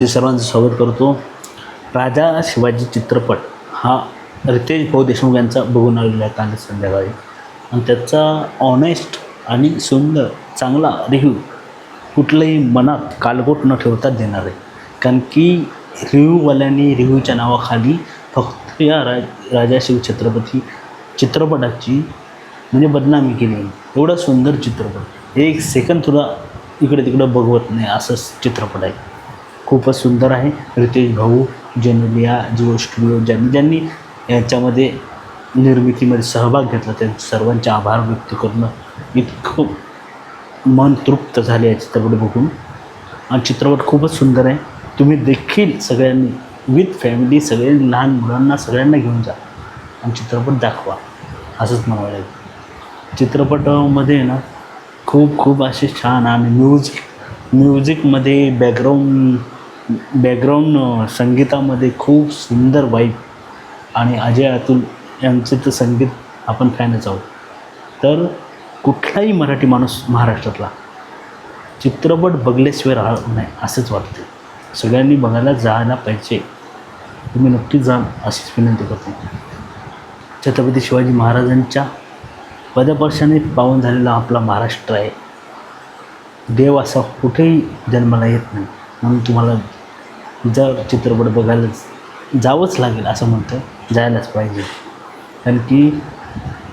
सर्वांचं स्वागत करतो. राजा शिवाजी चित्रपट हा रितेश भाऊ देशमुख यांचा बघून आलेला आहे काल संध्याकाळी, आणि त्याचा ऑनेस्ट आणि सुंदर चांगला रिव्ह्यू कुठलंही मनात कालगोट न ठेवता देणार आहे. कारण की रिव्ह्यूवाल्यांनी रिव्ह्यूच्या नावाखाली फक्त या राजा शिव छत्रपती चित्रपटाची म्हणजे बदनामी केली आहे. एवढा सुंदर चित्रपट, एक सेकंद तुला इकडे तिकडं बघवत नाही असं चित्रपट आहे. खूपच सुंदर आहे. रितेश भाऊ, जेनेलिया, जिओ स्टुडिओ ज्यांनी याच्यामध्ये निर्मितीमध्ये सहभाग घेतला त्यांचे सर्वांचे आभार व्यक्त करणं. इतकं मन तृप्त झाले या चित्रपट बघून, आणि चित्रपट खूपच सुंदर आहे. तुम्ही देखील सगळ्यांनी विथ फॅमिली सगळे लहान मुलांना सगळ्यांना घेऊन जा आणि चित्रपट दाखवा असंच म्हणावं लागेल. चित्रपटामध्ये ना खूप असे छान, आणि म्युझिकमध्ये बॅकग्राऊंड संगीतामध्ये खूप सुंदर वाईब, आणि अजय अतुल यांचे तर संगीत आपण फॅनच आहोत. तर कुठलाही मराठी माणूस महाराष्ट्रातला चित्रपट बघल्याशिवाय राहत नाही असंच वाटते. सगळ्यांनी बघायला जायला पाहिजे. तुम्ही नक्कीच जा अशीच विनंती करतो. छत्रपती शिवाजी महाराजांच्या पदस्पर्शाने पावन झालेला आपला महाराष्ट्र आहे. देव असा कुठेही जन्माला येत नाही, म्हणून तुम्हाला जर चित्रपट बघायला जावंच लागेल असं म्हणतं, जायलाच पाहिजे. कारण की